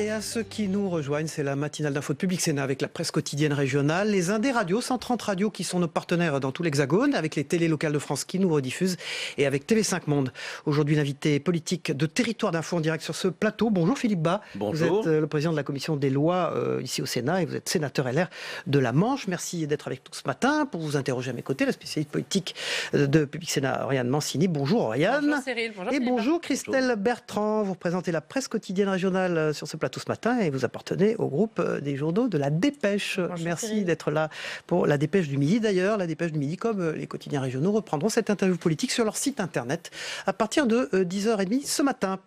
Et à ceux qui nous rejoignent, c'est la matinale d'info de Public Sénat avec la presse quotidienne régionale, les Indés Radio, 130 radios qui sont nos partenaires dans tout l'Hexagone, avec les télés locales de France qui nous rediffusent et avec TV5 Monde. Aujourd'hui, l'invité politique de Territoire d'Info en direct sur ce plateau. Bonjour Philippe Bas. Bonjour. Vous êtes le président de la commission des lois ici au Sénat et vous êtes sénateur LR de la Manche. Merci d'être avec nous ce matin pour vous interroger à mes côtés, la spécialiste politique de Public Sénat, Oriane Mancini. Bonjour Oriane. Bonjour Cyril. Bonjour Et Philippe. bonjour Christelle Bertrand. Vous représentez la presse quotidienne régionale sur ce plateau ce matin et vous appartenez au groupe des journaux de la Dépêche. Bonjour, merci Cyril. d'être là pour la Dépêche du Midi. D'ailleurs, la Dépêche du Midi, comme les quotidiens régionaux, reprendront cette interview politique sur leur site internet à partir de 10h30 ce matin.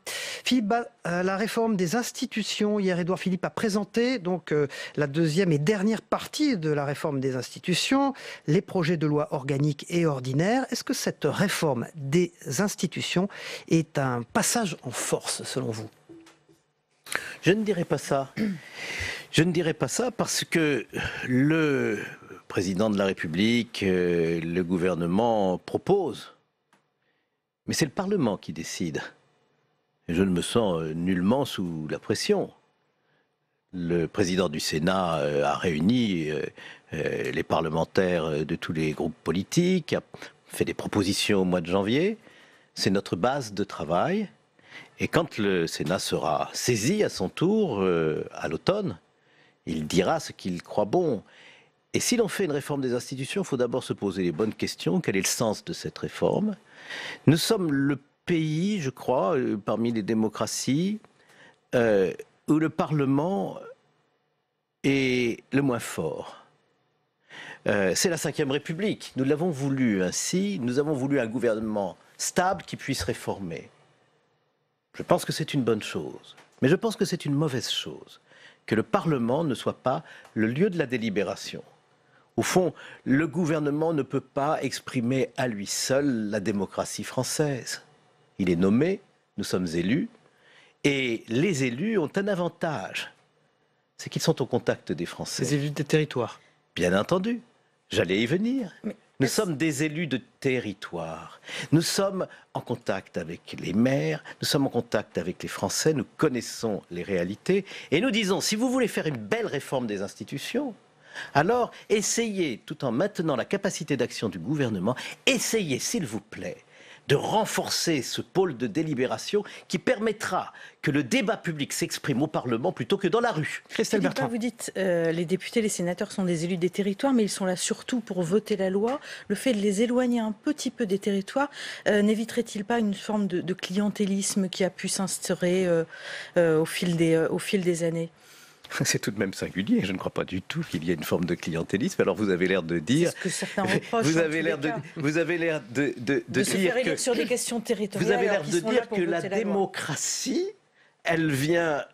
Philippe Bas, la réforme des institutions. Hier, Édouard Philippe a présenté donc la deuxième et dernière partie de la réforme des institutions, les projets de loi organiques et ordinaires. Est-ce que cette réforme des institutions est un passage en force, selon vous ? Je ne dirais pas ça. Je ne dirais pas ça parce que le président de la République, le gouvernement propose. Mais c'est le Parlement qui décide. Et je ne me sens nullement sous la pression. Le président du Sénat a réuni les parlementaires de tous les groupes politiques, a fait des propositions au mois de janvier. C'est notre base de travail. Et quand le Sénat sera saisi à son tour à l'automne, il dira ce qu'il croit bon. Et si l'on fait une réforme des institutions, il faut d'abord se poser les bonnes questions. Quel est le sens de cette réforme ? Nous sommes le pays, je crois, parmi les démocraties, où le Parlement est le moins fort. C'est la Ve République. Nous l'avons voulu ainsi. Nous avons voulu un gouvernement stable qui puisse réformer. Je pense que c'est une bonne chose. Mais je pense que c'est une mauvaise chose que le Parlement ne soit pas le lieu de la délibération. Au fond, le gouvernement ne peut pas exprimer à lui seul la démocratie française. Il est nommé, nous sommes élus, et les élus ont un avantage, c'est qu'ils sont au contact des Français. Les élus des territoires. Bien entendu, j'allais y venir. Nous sommes des élus de territoire. Nous sommes en contact avec les maires, nous sommes en contact avec les Français, nous connaissons les réalités. Et nous disons, si vous voulez faire une belle réforme des institutions, alors essayez, tout en maintenant la capacité d'action du gouvernement, essayez, s'il vous plaît, de renforcer ce pôle de délibération qui permettra que le débat public s'exprime au Parlement plutôt que dans la rue. Christelle Bertrand. Vous dites les députés, les sénateurs sont des élus des territoires, mais ils sont là surtout pour voter la loi. Le fait de les éloigner un petit peu des territoires n'éviterait-il pas une forme de clientélisme qui a pu s'instaurer au fil des années ? C'est tout de même singulier. Je ne crois pas du tout qu'il y ait une forme de clientélisme. Alors vous avez l'air de dire... C'est ce que certains reprochent. Vous avez l'air de se dire faire élire que... sur des questions territoriales. Vous avez l'air de dire que la démocratie, elle vient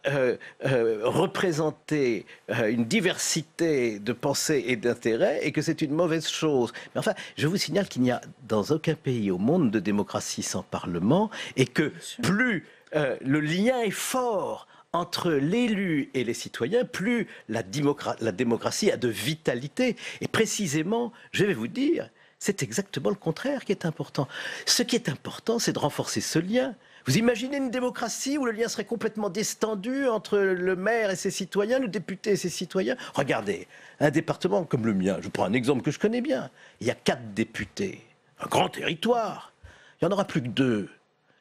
représenter une diversité de pensées et d'intérêts et que c'est une mauvaise chose. Mais enfin, je vous signale qu'il n'y a dans aucun pays au monde de démocratie sans Parlement et que plus le lien est fort entre l'élu et les citoyens, plus la démocratie a de vitalité. Et précisément, je vais vous dire, c'est exactement le contraire qui est important. Ce qui est important, c'est de renforcer ce lien. Vous imaginez une démocratie où le lien serait complètement distendu entre le maire et ses citoyens, le député et ses citoyens ? Regardez, un département comme le mien, je prends un exemple que je connais bien, il y a 4 députés, un grand territoire, il n'y en aura plus que 2.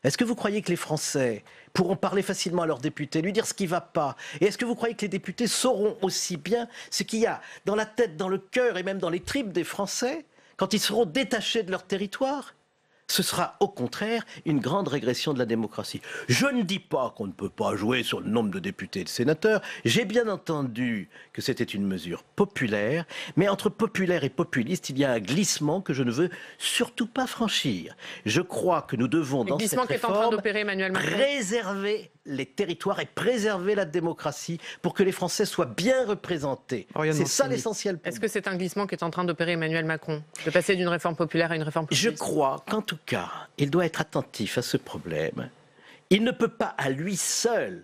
Est-ce que vous croyez que les Français pourront parler facilement à leurs députés, lui dire ce qui ne va pas ? Et est-ce que vous croyez que les députés sauront aussi bien ce qu'il y a dans la tête, dans le cœur et même dans les tripes des Français quand ils seront détachés de leur territoire ? Ce sera au contraire une grande régression de la démocratie. Je ne dis pas qu'on ne peut pas jouer sur le nombre de députés et de sénateurs. J'ai bien entendu que c'était une mesure populaire, mais entre populaire et populiste, il y a un glissement que je ne veux surtout pas franchir. Je crois que nous devons, dans cette réforme, préserver les territoires et préserver la démocratie pour que les Français soient bien représentés. C'est ça l'essentiel. Est-ce que c'est un glissement qu'est en train d'opérer Emmanuel Macron, de passer d'une réforme populaire à une réforme populiste ? Je crois qu'en tout cas, il doit être attentif à ce problème. Il ne peut pas à lui seul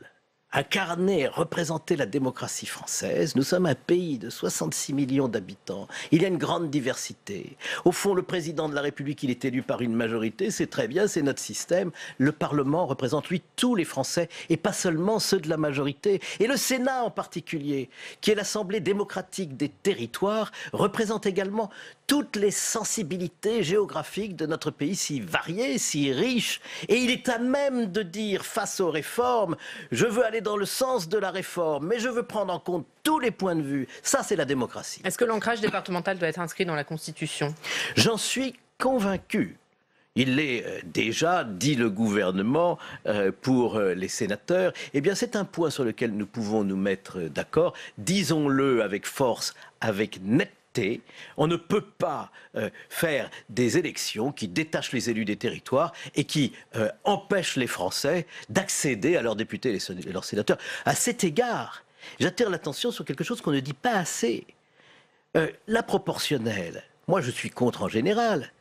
incarner, représenter la démocratie française. Nous sommes un pays de 66 millions d'habitants. Il y a une grande diversité. Au fond, le président de la République, il est élu par une majorité, c'est très bien, c'est notre système. Le Parlement représente, lui, tous les Français et pas seulement ceux de la majorité. Et le Sénat en particulier, qui est l'Assemblée démocratique des territoires, représente également toutes les sensibilités géographiques de notre pays si variées, si riches. Et il est à même de dire, face aux réformes, je veux aller dans le sens de la réforme, mais je veux prendre en compte tous les points de vue. Ça, c'est la démocratie. Est-ce que l'ancrage départemental doit être inscrit dans la Constitution ? J'en suis convaincu. Il l'est déjà, dit le gouvernement, pour les sénateurs. Eh bien, c'est un point sur lequel nous pouvons nous mettre d'accord. Disons-le avec force, avec netteté. On ne peut pas faire des élections qui détachent les élus des territoires et qui empêchent les Français d'accéder à leurs députés et leurs sénateurs. À cet égard, j'attire l'attention sur quelque chose qu'on ne dit pas assez. La proportionnelle, moi je suis contre en général.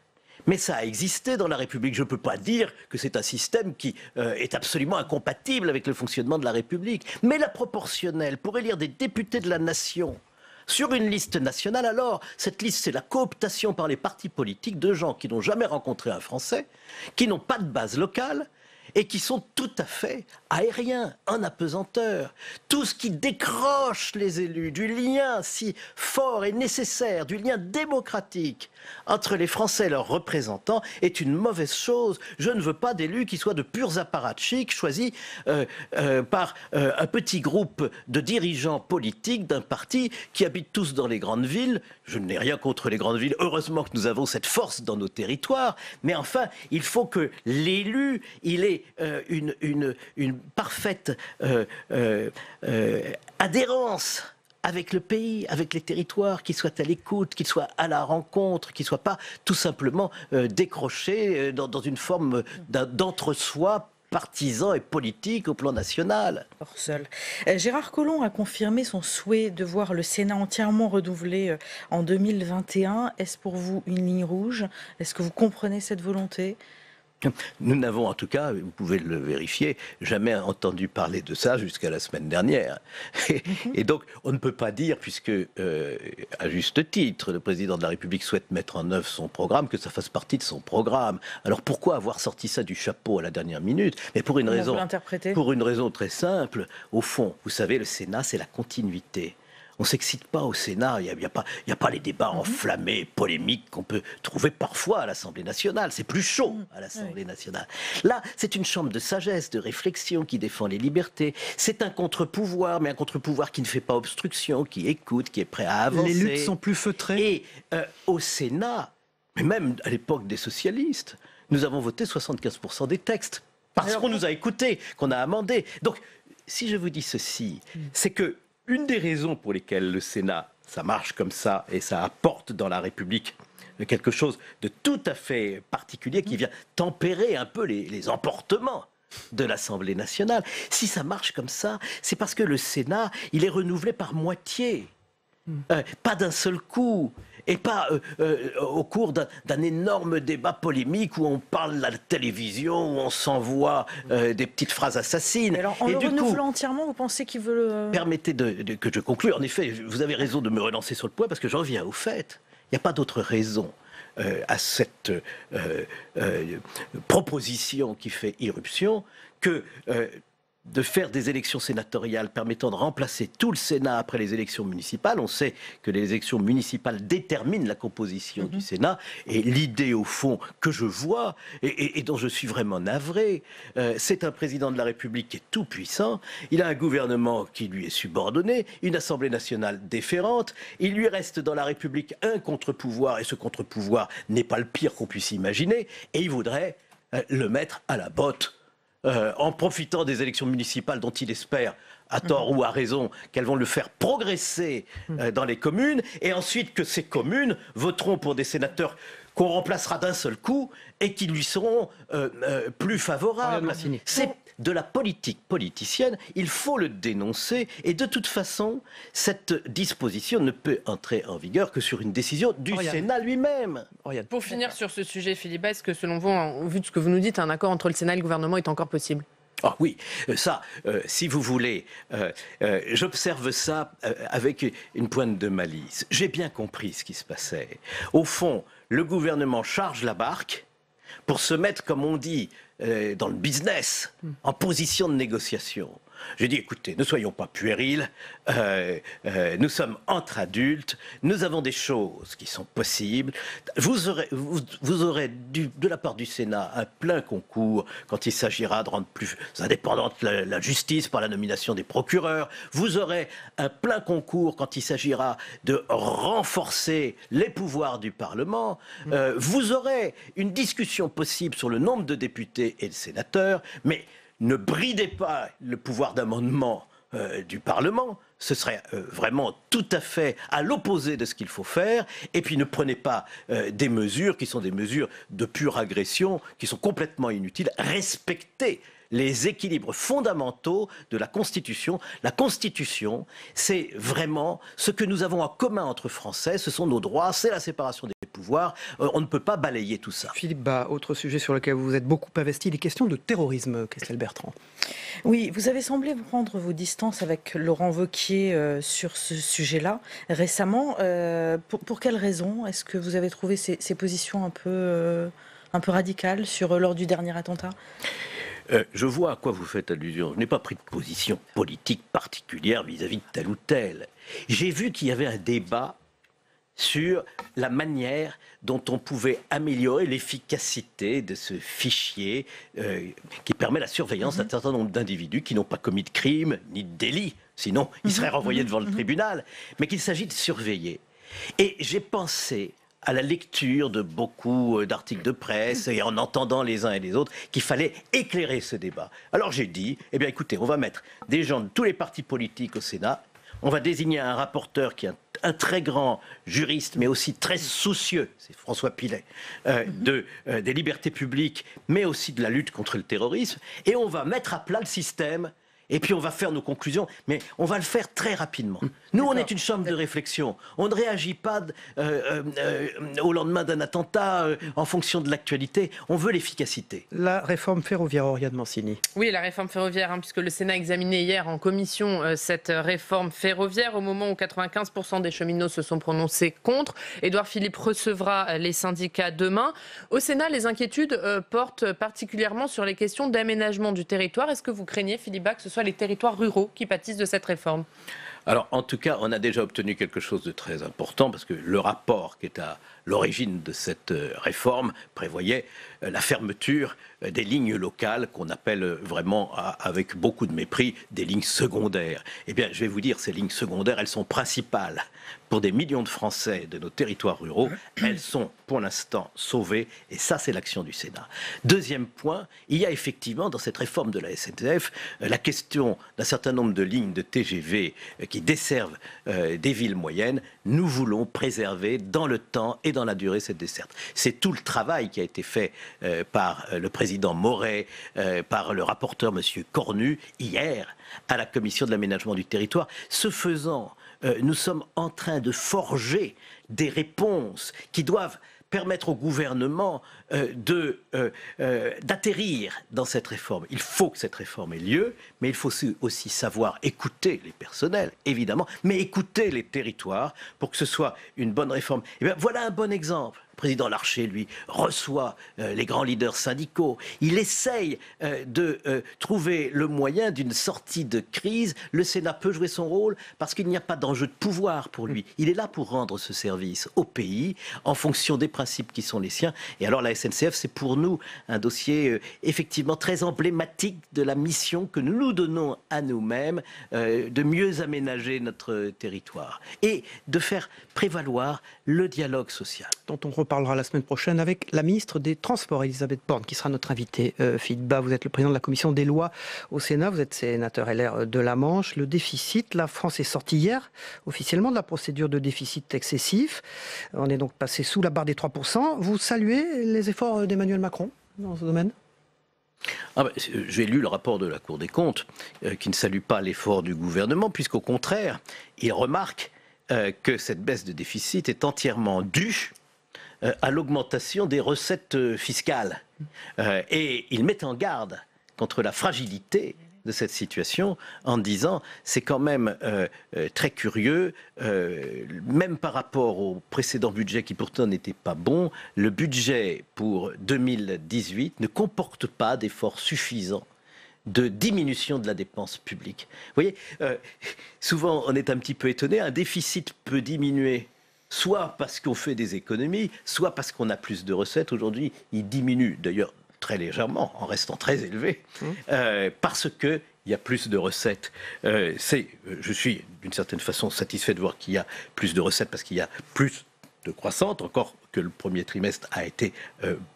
Mais ça a existé dans la République. Je ne peux pas dire que c'est un système qui est absolument incompatible avec le fonctionnement de la République. Mais la proportionnelle, pour élire des députés de la nation sur une liste nationale, alors, cette liste, c'est la cooptation par les partis politiques de gens qui n'ont jamais rencontré un Français, qui n'ont pas de base locale, et qui sont tout à fait aériens, en apesanteur. Tout ce qui décroche les élus du lien si fort et nécessaire, du lien démocratique entre les Français et leurs représentants est une mauvaise chose. Je ne veux pas d'élus qui soient de purs apparatchiks choisis par un petit groupe de dirigeants politiques d'un parti qui habitent tous dans les grandes villes. Je n'ai rien contre les grandes villes. Heureusement que nous avons cette force dans nos territoires. Mais enfin, il faut que l'élu, il ait une parfaite adhérence avec le pays, avec les territoires, qu'il soit à l'écoute, qu'il soit à la rencontre, qu'il ne soit pas tout simplement décroché dans une forme d'entre-soi partisan et politique au plan national. Hors seul. Gérard Collomb a confirmé son souhait de voir le Sénat entièrement renouvelé en 2021. Est-ce pour vous une ligne rouge ? Est-ce que vous comprenez cette volonté ? Nous n'avons en tout cas, vous pouvez le vérifier, jamais entendu parler de ça jusqu'à la semaine dernière. Et donc, on ne peut pas dire, puisque, à juste titre, le président de la République souhaite mettre en œuvre son programme, que ça fasse partie de son programme. Alors pourquoi avoir sorti ça du chapeau à la dernière minute ? Mais pour une raison très simple. Au fond, vous savez, le Sénat, c'est la continuité. On ne s'excite pas au Sénat, il n'y a pas les débats enflammés, polémiques qu'on peut trouver parfois à l'Assemblée nationale. C'est plus chaud à l'Assemblée nationale. Là, c'est une chambre de sagesse, de réflexion qui défend les libertés. C'est un contre-pouvoir, mais un contre-pouvoir qui ne fait pas obstruction, qui écoute, qui est prêt à avancer. Les luttes sont plus feutrées. Et au Sénat, mais même à l'époque des socialistes, nous avons voté 75% des textes. Parce qu'on nous a écoutés, qu'on a amendé. Donc, si je vous dis ceci, c'est que une des raisons pour lesquelles le Sénat, ça marche comme ça et ça apporte dans la République quelque chose de tout à fait particulier qui vient tempérer un peu les emportements de l'Assemblée nationale. Si ça marche comme ça, c'est parce que le Sénat, il est renouvelé par moitié, pas d'un seul coup. Et pas au cours d'un énorme débat polémique où on parle à la télévision, où on s'envoie des petites phrases assassines. Mais alors, en le renouvelant entièrement, vous pensez qu'il veut... Permettez que je conclue. En effet, vous avez raison de me relancer sur le point, parce que j'en viens au fait. Il n'y a pas d'autre raison à cette proposition qui fait irruption que... de faire des élections sénatoriales permettant de remplacer tout le Sénat après les élections municipales. On sait que les élections municipales déterminent la composition du Sénat. Et l'idée, au fond, que je vois, et dont je suis vraiment navré, c'est un président de la République qui est tout puissant. Il a un gouvernement qui lui est subordonné, une Assemblée nationale déférente. Il lui reste dans la République un contre-pouvoir, et ce contre-pouvoir n'est pas le pire qu'on puisse imaginer. Et il voudrait le mettre à la botte. En profitant des élections municipales dont il espère, à tort ou à raison, qu'elles vont le faire progresser dans les communes, et ensuite que ces communes voteront pour des sénateurs qu'on remplacera d'un seul coup et qui lui seront plus favorables. C'est de la politique politicienne, il faut le dénoncer, et de toute façon, cette disposition ne peut entrer en vigueur que sur une décision du Sénat lui-même. Pour finir sur ce sujet, Philippe, est-ce que selon vous, vu de ce que vous nous dites, un accord entre le Sénat et le gouvernement est encore possible ? Ah oui, ça, si vous voulez, j'observe ça avec une pointe de malice. J'ai bien compris ce qui se passait. Au fond, le gouvernement charge la barque pour se mettre, comme on dit, dans le business, en position de négociation. J'ai dit, écoutez, ne soyons pas puérils, nous sommes entre adultes, nous avons des choses qui sont possibles. Vous aurez de la part du Sénat un plein concours quand il s'agira de rendre plus indépendante la justice par la nomination des procureurs. Vous aurez un plein concours quand il s'agira de renforcer les pouvoirs du Parlement. Vous aurez une discussion possible sur le nombre de députés et de sénateurs, mais ne bridez pas le pouvoir d'amendement du Parlement, ce serait vraiment tout à fait à l'opposé de ce qu'il faut faire, et puis ne prenez pas des mesures qui sont des mesures de pure agression, qui sont complètement inutiles. Respectez les équilibres fondamentaux de la Constitution. La Constitution, c'est vraiment ce que nous avons en commun entre Français, ce sont nos droits, c'est la séparation des pouvoirs, on ne peut pas balayer tout ça. Philippe Bas, autre sujet sur lequel vous vous êtes beaucoup investi, les questions de terrorisme, Christelle Bertrand. Oui, vous avez semblé prendre vos distances avec Laurent Wauquiez sur ce sujet-là récemment. Pour quelles raisons est-ce que vous avez trouvé ces positions un peu radicales lors du dernier attentat ? Je vois à quoi vous faites allusion. Je n'ai pas pris de position politique particulière vis-à-vis de tel ou tel. J'ai vu qu'il y avait un débat sur la manière dont on pouvait améliorer l'efficacité de ce fichier qui permet la surveillance d'un certain nombre d'individus qui n'ont pas commis de crime ni de délit, sinon ils seraient renvoyés devant le tribunal, mais qu'il s'agit de surveiller. Et j'ai pensé à la lecture de beaucoup d'articles de presse et en entendant les uns et les autres qu'il fallait éclairer ce débat. Alors j'ai dit, eh bien écoutez, on va mettre des gens de tous les partis politiques au Sénat, on va désigner un rapporteur qui est un très grand juriste, mais aussi très soucieux, c'est François Pillet, des libertés publiques, mais aussi de la lutte contre le terrorisme, et on va mettre à plat le système. Et puis on va faire nos conclusions, mais on va le faire très rapidement. Nous, on est une chambre de réflexion. On ne réagit pas au lendemain d'un attentat en fonction de l'actualité. On veut l'efficacité. La réforme ferroviaire, Oriane Mancini. Oui, la réforme ferroviaire, puisque le Sénat a examiné hier en commission cette réforme ferroviaire, au moment où 95% des cheminots se sont prononcés contre. Édouard Philippe recevra les syndicats demain. Au Sénat, les inquiétudes portent particulièrement sur les questions d'aménagement du territoire. Est-ce que vous craignez, Philippe Bas, que ce soit les territoires ruraux qui pâtissent de cette réforme? Alors, en tout cas, on a déjà obtenu quelque chose de très important, parce que le rapport qui est à l'origine de cette réforme prévoyait la fermeture des lignes locales qu'on appelle vraiment, avec beaucoup de mépris, des lignes secondaires. Eh bien, je vais vous dire, ces lignes secondaires, elles sont principales pour des millions de Français de nos territoires ruraux. Elles sont, pour l'instant, sauvées, et ça, c'est l'action du Sénat. Deuxième point, il y a effectivement, dans cette réforme de la SNCF, la question d'un certain nombre de lignes de TGV qui desservent des villes moyennes. Nous voulons préserver dans le temps et dans la durée cette desserte. C'est tout le travail qui a été fait par le président Moret, par le rapporteur monsieur Cornu, hier, à la commission de l'aménagement du territoire. Ce faisant, nous sommes en train de forger des réponses qui doivent permettre au gouvernement d'atterrir dans cette réforme. Il faut que cette réforme ait lieu, mais il faut aussi savoir écouter les personnels, évidemment, mais écouter les territoires pour que ce soit une bonne réforme. Et bien, voilà un bon exemple. Le président Larcher, lui, reçoit les grands leaders syndicaux. Il essaye de trouver le moyen d'une sortie de crise. Le Sénat peut jouer son rôle parce qu'il n'y a pas d'enjeu de pouvoir pour lui. Il est là pour rendre ce service au pays en fonction des principes qui sont les siens. Et alors la SNCF, c'est pour nous un dossier effectivement très emblématique de la mission que nous nous donnons à nous-mêmes de mieux aménager notre territoire et de faire prévaloir le dialogue social. Dont on reparlera la semaine prochaine avec la ministre des Transports, Elisabeth Borne, qui sera notre invitée. Philippe Bas, vous êtes le président de la commission des lois au Sénat, vous êtes sénateur LR de la Manche. Le déficit, la France est sortie hier officiellement de la procédure de déficit excessif. On est donc passé sous la barre des 3%. Vous saluez les efforts d'Emmanuel Macron dans ce domaine ? J'ai lu le rapport de la Cour des comptes qui ne salue pas l'effort du gouvernement, puisqu'au contraire, il remarque que cette baisse de déficit est entièrement due à l'augmentation des recettes fiscales. Et il met en garde contre la fragilité de cette situation en disant c'est quand même très curieux, même par rapport au précédent budget qui pourtant n'était pas bon, le budget pour 2018 ne comporte pas d'efforts suffisants de diminution de la dépense publique. Vous voyez, souvent on est un petit peu étonné, un déficit peut diminuer soit parce qu'on fait des économies, soit parce qu'on a plus de recettes. Aujourd'hui, il diminue d'ailleurs très légèrement, en restant très élevé, parce qu'il y a plus de recettes. Je suis d'une certaine façon satisfait de voir qu'il y a plus de recettes, parce qu'il y a plus de croissance, encore que le premier trimestre a été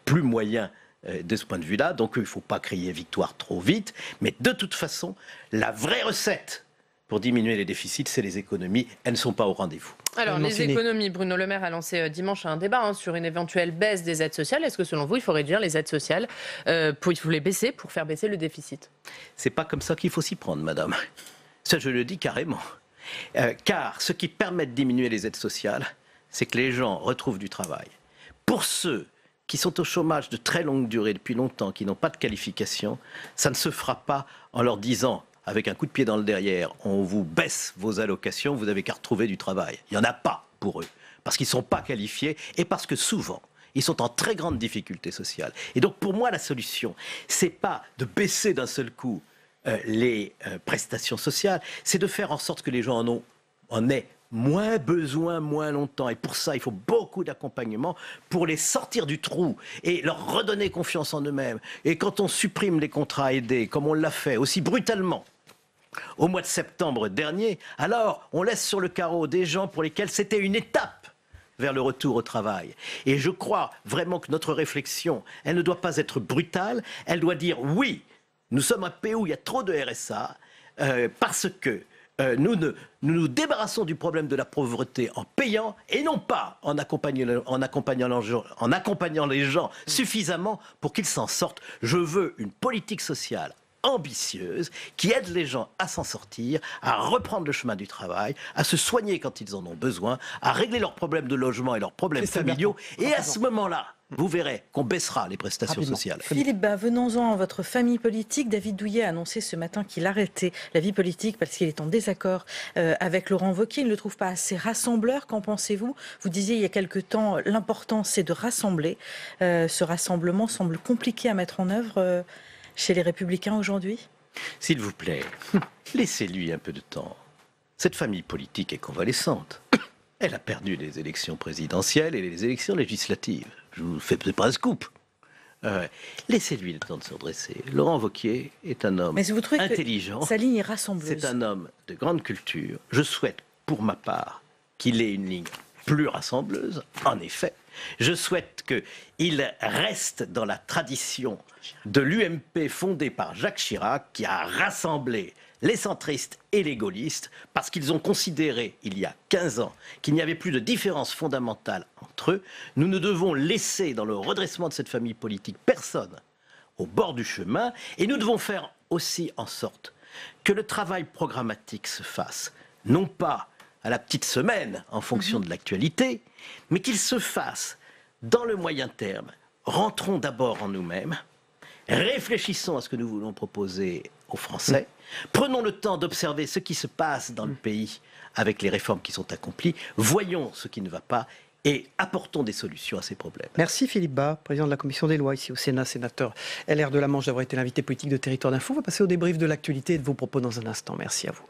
plus moyen de ce point de vue-là, donc il ne faut pas crier victoire trop vite, mais de toute façon, la vraie recette pour diminuer les déficits, c'est les économies. Elles ne sont pas au rendez-vous. Alors, les économies, Bruno Le Maire a lancé dimanche un débat sur une éventuelle baisse des aides sociales. Est-ce que selon vous, il faut réduire les aides sociales, il faut les baisser pour faire baisser le déficit? C'est pas comme ça qu'il faut s'y prendre, madame. Ça, je le dis carrément. Car ce qui permet de diminuer les aides sociales, c'est que les gens retrouvent du travail. Pour ceux qui sont au chômage de très longue durée depuis longtemps, qui n'ont pas de qualification, ça ne se fera pas en leur disant, avec un coup de pied dans le derrière, on vous baisse vos allocations, vous n'avez qu'à retrouver du travail. Il n'y en a pas pour eux, parce qu'ils ne sont pas qualifiés et parce que souvent, ils sont en très grande difficulté sociale. Et donc pour moi, la solution, c'est pas de baisser d'un seul coup les prestations sociales, c'est de faire en sorte que les gens en aient moins besoin, moins longtemps. Et pour ça, il faut beaucoup d'accompagnement pour les sortir du trou et leur redonner confiance en eux-mêmes. Et quand on supprime les contrats aidés, comme on l'a fait aussi brutalement au mois de septembre dernier, alors on laisse sur le carreau des gens pour lesquels c'était une étape vers le retour au travail. Et je crois vraiment que notre réflexion, elle ne doit pas être brutale, elle doit dire oui, nous sommes un pays où il y a trop de RSA, parce que nous nous débarrassons du problème de la pauvreté en payant et non pas en accompagnant les gens suffisamment pour qu'ils s'en sortent. Je veux une politique sociale ambitieuse qui aide les gens à s'en sortir, à reprendre le chemin du travail, à se soigner quand ils en ont besoin, à régler leurs problèmes de logement et leurs problèmes familiaux. Et à ce moment-là, vous verrez qu'on baissera les prestations sociales. Philippe Bas, venons-en à votre famille politique. David Douillet a annoncé ce matin qu'il arrêtait la vie politique parce qu'il est en désaccord avec Laurent Wauquiez. Il ne le trouve pas assez rassembleur. Qu'en pensez-vous? Vous disiez il y a quelque temps, l'important c'est de rassembler. Ce rassemblement semble compliqué à mettre en œuvre chez les Républicains aujourd'hui? S'il vous plaît, laissez-lui un peu de temps. Cette famille politique est convalescente. Elle a perdu les élections présidentielles et les élections législatives. Je vous fais pas un scoop. Laissez-lui le temps de se redresser. Laurent Wauquiez est un homme intelligent. Sa ligne est rassembleuse. C'est un homme de grande culture. Je souhaite, pour ma part, qu'il ait une ligne plus rassembleuse, en effet. Je souhaite qu'il reste dans la tradition de l'UMP fondée par Jacques Chirac, qui a rassemblé les centristes et les gaullistes, parce qu'ils ont considéré, il y a 15 ans, qu'il n'y avait plus de différence fondamentale entre eux. Nous ne devons laisser dans le redressement de cette famille politique personne au bord du chemin, et nous devons faire aussi en sorte que le travail programmatique se fasse, non pas à la petite semaine, en fonction de l'actualité, mais qu'il se fasse dans le moyen terme. Rentrons d'abord en nous-mêmes, réfléchissons à ce que nous voulons proposer aux Français, prenons le temps d'observer ce qui se passe dans le pays avec les réformes qui sont accomplies, voyons ce qui ne va pas et apportons des solutions à ces problèmes. Merci Philippe Bas, président de la Commission des lois ici au Sénat, sénateur LR de la Manche, d'avoir été l'invité politique de Territoire d'Info. On va passer au débrief de l'actualité et de vos propos dans un instant. Merci à vous.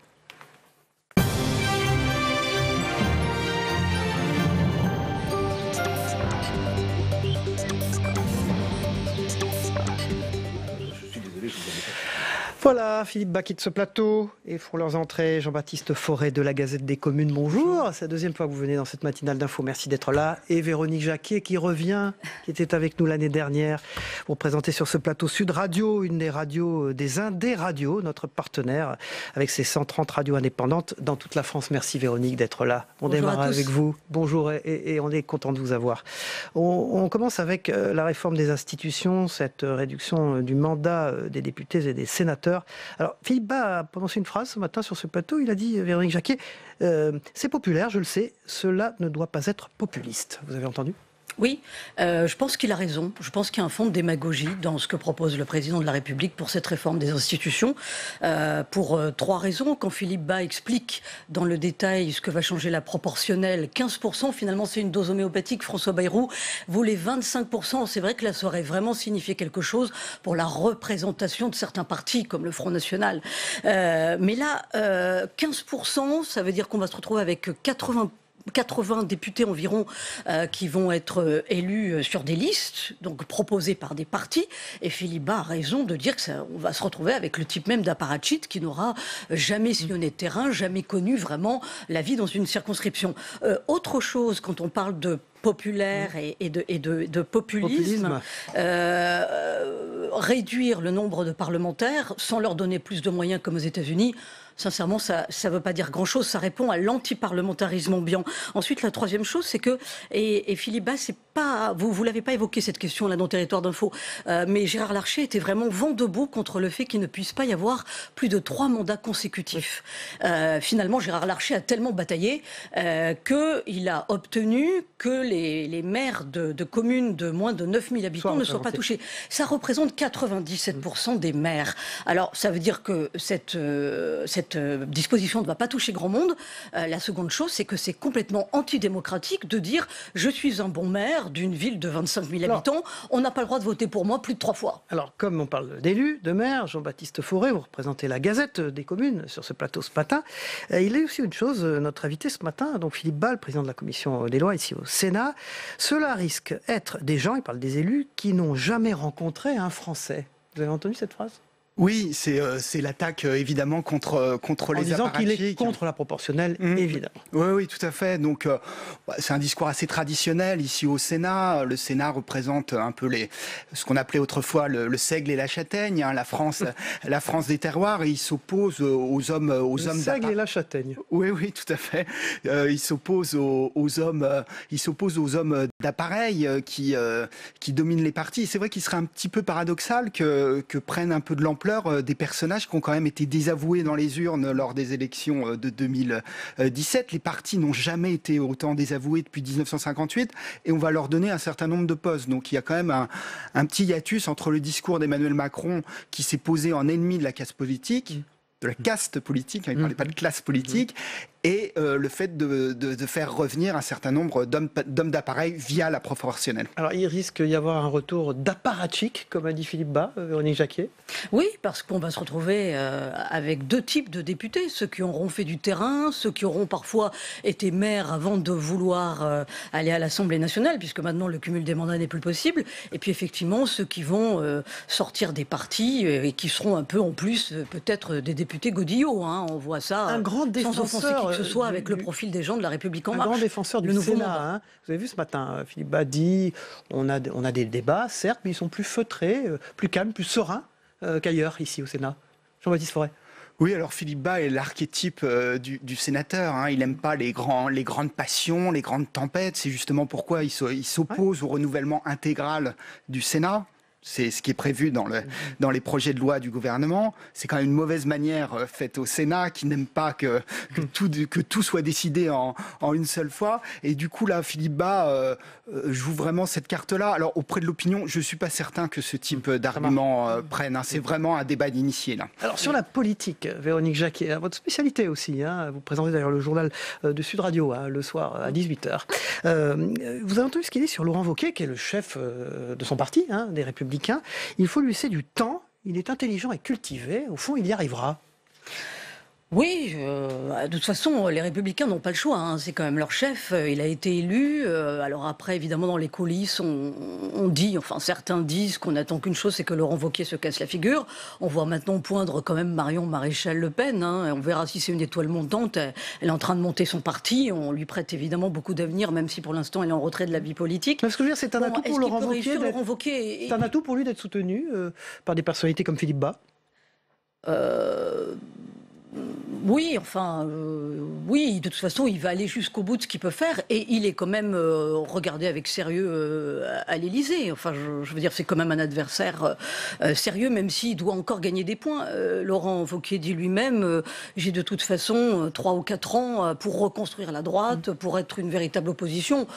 Voilà, Philippe Bas quitte ce plateau et font leurs entrées. Jean-Baptiste Forêt de la Gazette des Communes, bonjour. C'est la deuxième fois que vous venez dans cette matinale d'info. Merci d'être là. Et Véronique Jacquier qui revient, qui était avec nous l'année dernière pour présenter sur ce plateau Sud Radio, une des radios, des Indés radios, notre partenaire avec ses 130 radios indépendantes dans toute la France. Merci Véronique d'être là. On démarre avec vous. Bonjour et on est content de vous avoir. On commence avec la réforme des institutions, cette réduction du mandat des députés et des sénateurs. Alors, Philippe Bas a prononcé une phrase ce matin sur ce plateau. Il a dit, Véronique Jacquier, c'est populaire, je le sais, cela ne doit pas être populiste. Vous avez entendu ? Oui, je pense qu'il a raison. Je pense qu'il y a un fond de démagogie dans ce que propose le président de la République pour cette réforme des institutions, pour 3 raisons. Quand Philippe Bas explique dans le détail ce que va changer la proportionnelle, 15%, finalement c'est une dose homéopathique. François Bayrou voulait 25%. C'est vrai que là, ça aurait vraiment signifié quelque chose pour la représentation de certains partis, comme le Front National. Mais là, 15%, ça veut dire qu'on va se retrouver avec 80 députés environ qui vont être élus sur des listes, donc proposés par des partis. Et Philippe Bas a raison de dire qu'on va se retrouver avec le type même d'apparatchik qui n'aura jamais sillonné de terrain, jamais connu vraiment la vie dans une circonscription. Autre chose, quand on parle de populaire et de populisme. Réduire le nombre de parlementaires sans leur donner plus de moyens comme aux États-Unis, sincèrement, ça ne veut pas dire grand-chose. Ça répond à l'antiparlementarisme ambiant. Ensuite, la troisième chose, c'est que, et Philippe Bas, c'est pas, vous l'avez pas évoqué cette question là dans Territoire d'Info, mais Gérard Larcher était vraiment vent debout contre le fait qu'il ne puisse pas y avoir plus de 3 mandats consécutifs. Finalement, Gérard Larcher a tellement bataillé qu'il a obtenu que les maires de communes de moins de 9000 habitants ne soient pas touchés. Ça représente 97% des maires. Alors, ça veut dire que cette disposition ne va pas toucher grand monde. La seconde chose, c'est que c'est complètement antidémocratique de dire « je suis un bon maire d'une ville de 25 000 habitants, on n'a pas le droit de voter pour moi plus de 3 fois ». Alors, comme on parle d'élus, de maires, Jean-Baptiste Fauré, vous représentez la Gazette des communes sur ce plateau ce matin. Il y a aussi une chose, notre invité ce matin, donc Philippe Bas, le président de la commission des lois ici au Sénat, cela risque d'être des gens, il parle des élus, qui n'ont jamais rencontré un Français. Vous avez entendu cette phrase ? Oui, c'est l'attaque évidemment contre les apparatchiks. En disant qu'il est contre la proportionnelle, évidemment. Oui, tout à fait. Donc c'est un discours assez traditionnel ici au Sénat. Le Sénat représente un peu ce qu'on appelait autrefois le seigle et la châtaigne, hein, la France des terroirs. Et il s'oppose aux hommes le seigle et la châtaigne. Oui, tout à fait. Il s'oppose aux hommes d'appareil qui dominent les partis. C'est vrai qu'il serait un petit peu paradoxal que prennent un peu de l'ampleur des personnages qui ont quand même été désavoués dans les urnes lors des élections de 2017. Les partis n'ont jamais été autant désavoués depuis 1958 et on va leur donner un certain nombre de postes. Donc il y a quand même un petit hiatus entre le discours d'Emmanuel Macron qui s'est posé en ennemi de la caste politique, de la caste politique, il ne parlait pas de classe politique, et le fait de faire revenir un certain nombre d'hommes d'appareil via la proportionnelle. Alors il risque d'y avoir un retour d'apparatchik, comme a dit Philippe Bas, Véronique Jacquier. Oui, parce qu'on va se retrouver avec 2 types de députés, ceux qui auront fait du terrain, ceux qui auront parfois été maires avant de vouloir aller à l'Assemblée nationale, puisque maintenant le cumul des mandats n'est plus possible, et puis effectivement ceux qui vont sortir des partis et qui seront un peu en plus peut-être des députés godillots, hein. On voit ça un grand sans offenser qui que ce soit avec le profil des gens de la République en marche. Un grand défenseur du Sénat. Hein. Vous avez vu ce matin, Philippe Bas dit on a des débats, certes, mais ils sont plus feutrés, plus calmes, plus sereins qu'ailleurs, ici au Sénat. Jean-Baptiste Fauré. Oui, alors Philippe Bas est l'archétype du sénateur. Hein. Il n'aime pas les grandes passions, les grandes tempêtes. C'est justement pourquoi il s'oppose au renouvellement intégral du Sénat. C'est ce qui est prévu dans les projets de loi du gouvernement. C'est quand même une mauvaise manière faite au Sénat qui n'aime pas que tout soit décidé en une seule fois. Et du coup, là, Philippe Bas joue vraiment cette carte-là. Alors, auprès de l'opinion, je ne suis pas certain que ce type d'argument prenne. Hein. C'est vraiment un débat d'initié, là. Alors, sur la politique, Véronique Jacquier, votre spécialité aussi, hein, vous présentez d'ailleurs le journal de Sud Radio le soir à 18h. Vous avez entendu ce qu'il dit sur Laurent Wauquiez, qui est le chef de son parti, hein, des Républicains. Il faut lui laisser du temps, il est intelligent et cultivé, au fond il y arrivera. Oui, de toute façon, les Républicains n'ont pas le choix, hein. C'est quand même leur chef, il a été élu. Alors après, évidemment, dans les coulisses, on dit, enfin certains disent qu'on attend qu'une chose, c'est que Laurent Wauquiez se casse la figure. On voit maintenant poindre quand même Marion Maréchal Le Pen, hein. On verra si c'est une étoile montante. Elle est en train de monter son parti, on lui prête évidemment beaucoup d'avenir, même si pour l'instant elle est en retrait de la vie politique. Mais ce que je veux dire, c'est un atout pour Laurent Wauquiez. C'est un atout pour lui d'être soutenu par des personnalités comme Philippe Bas. Oui, enfin, oui, de toute façon, il va aller jusqu'au bout de ce qu'il peut faire et il est quand même regardé avec sérieux à l'Élysée. Enfin, je veux dire, c'est quand même un adversaire sérieux, même s'il doit encore gagner des points. Laurent Wauquiez dit lui-même, j'ai de toute façon 3 ou 4 ans pour reconstruire la droite, pour être une véritable opposition.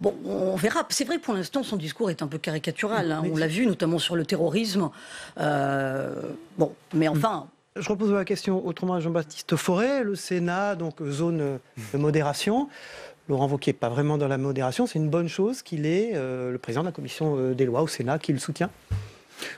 Bon, on verra. C'est vrai, pour l'instant, son discours est un peu caricatural. Hein. On l'a vu, notamment sur le terrorisme. Bon, mais enfin... Je repose la question autrement à Jean-Baptiste Forêt. Le Sénat, donc zone de modération. Laurent Wauquiez n'est pas vraiment dans la modération. C'est une bonne chose qu'il ait le président de la commission des lois au Sénat qui le soutient.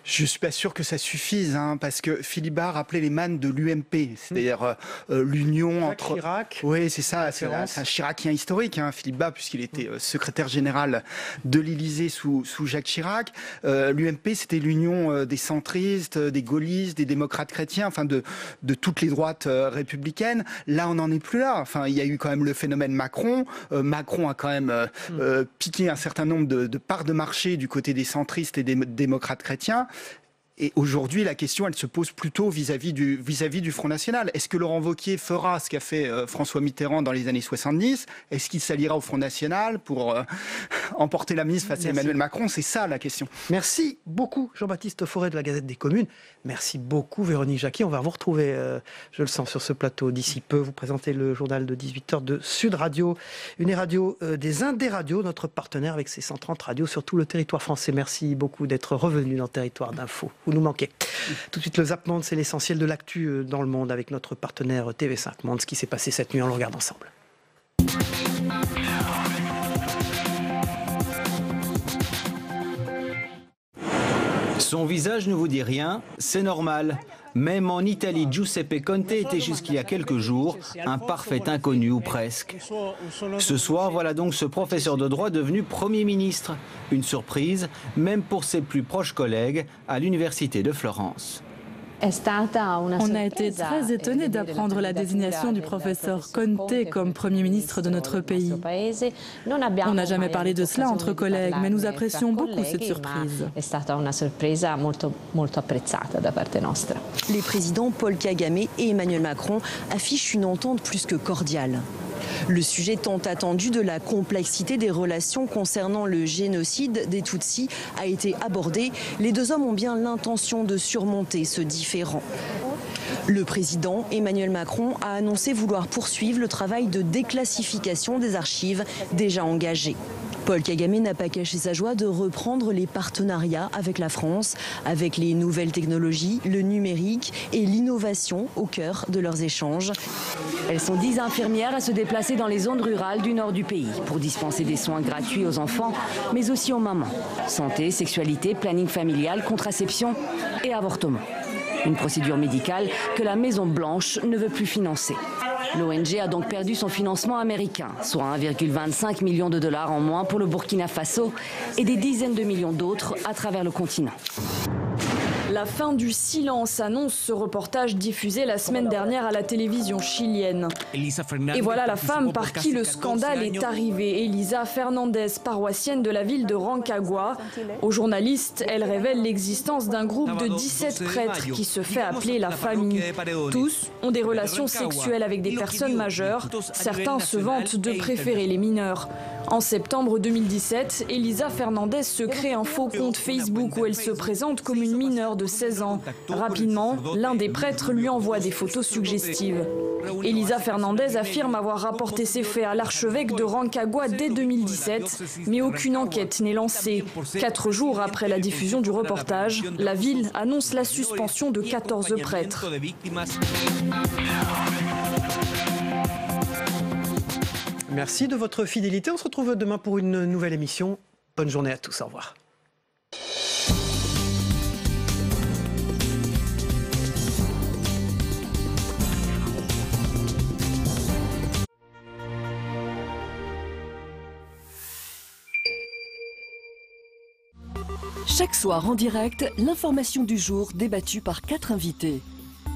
Je ne suis pas sûr que ça suffise, hein, parce que Philippe Bas rappelait les mannes de l'UMP, c'est-à-dire l'union entre... Chirac. Oui, c'est ça, c'est un chiracien historique, hein, Philippe Bas, puisqu'il était secrétaire général de l'Élysée sous Jacques Chirac. L'UMP, c'était l'union des centristes, des gaullistes, des démocrates chrétiens, enfin de toutes les droites républicaines. Là, on n'en est plus là. Enfin, il y a eu quand même le phénomène Macron. Macron a quand même piqué un certain nombre de parts de marché du côté des centristes et des démocrates chrétiens. Et aujourd'hui, la question, elle se pose plutôt vis-à-vis du Front National. Est-ce que Laurent Wauquiez fera ce qu'a fait François Mitterrand dans les années 70 ? Est-ce qu'il s'alliera au Front National pour emporter la mise face à Emmanuel Macron ? C'est ça la question. Merci beaucoup Jean-Baptiste Forêt de la Gazette des Communes. Merci beaucoup Véronique Jacquier. On va vous retrouver, je le sens, sur ce plateau d'ici peu. Vous présentez le journal de 18h de Sud Radio, une radio des Indés Radio, notre partenaire avec ses 130 radios sur tout le territoire français. Merci beaucoup d'être revenu dans Territoire d'Info. Vous nous manquez. Tout de suite, le Zap Monde, c'est l'essentiel de l'actu dans le monde avec notre partenaire TV5 Monde. Ce qui s'est passé cette nuit, on le regarde ensemble. Son visage ne vous dit rien, c'est normal. Même en Italie, Giuseppe Conte était jusqu'il y a quelques jours un parfait inconnu ou presque. Ce soir, voilà donc ce professeur de droit devenu Premier ministre. Une surprise, même pour ses plus proches collègues à l'université de Florence. On a été très étonnés d'apprendre la désignation du professeur Conte comme Premier ministre de notre pays. On n'a jamais parlé de cela entre collègues, mais nous apprécions beaucoup cette surprise. Les présidents Paul Kagame et Emmanuel Macron affichent une entente plus que cordiale. Le sujet tant attendu de la complexité des relations concernant le génocide des Tutsis a été abordé. Les deux hommes ont bien l'intention de surmonter ce différend. Le président Emmanuel Macron a annoncé vouloir poursuivre le travail de déclassification des archives déjà engagé. Paul Kagame n'a pas caché sa joie de reprendre les partenariats avec la France, avec les nouvelles technologies, le numérique et l'innovation au cœur de leurs échanges. Elles sont 10 infirmières à se déplacer dans les zones rurales du nord du pays pour dispenser des soins gratuits aux enfants, mais aussi aux mamans. Santé, sexualité, planning familial, contraception et avortement. Une procédure médicale que la Maison-Blanche ne veut plus financer. L'ONG a donc perdu son financement américain, soit 1,25 million de dollars en moins pour le Burkina Faso et des dizaines de millions d'autres à travers le continent. La fin du silence annonce ce reportage diffusé la semaine dernière à la télévision chilienne. Et voilà la femme par qui le scandale est arrivé, Elisa Fernandez, paroissienne de la ville de Rancagua. Aux journalistes, elle révèle l'existence d'un groupe de 17 prêtres qui se fait appeler la famille. Tous ont des relations sexuelles avec des personnes majeures. Certains se vantent de préférer les mineurs. En septembre 2017, Elisa Fernandez se crée un faux compte Facebook où elle se présente comme une mineure de 16 ans. Rapidement, l'un des prêtres lui envoie des photos suggestives. Elisa Fernandez affirme avoir rapporté ces faits à l'archevêque de Rancagua dès 2017, mais aucune enquête n'est lancée. 4 jours après la diffusion du reportage, la ville annonce la suspension de 14 prêtres. Merci de votre fidélité. On se retrouve demain pour une nouvelle émission. Bonne journée à tous. Au revoir. Chaque soir en direct, l'information du jour débattue par 4 invités.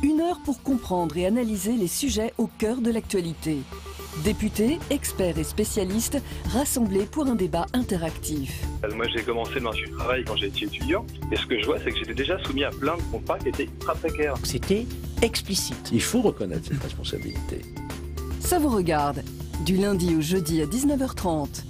1 heure pour comprendre et analyser les sujets au cœur de l'actualité. Députés, experts et spécialistes rassemblés pour un débat interactif. Moi j'ai commencé le marché du travail quand j'étais étudiant et ce que je vois c'est que j'étais déjà soumis à plein de contrats qui étaient ultra précaires. C'était explicite. Il faut reconnaître cette responsabilité. Ça vous regarde, du lundi au jeudi à 19h30.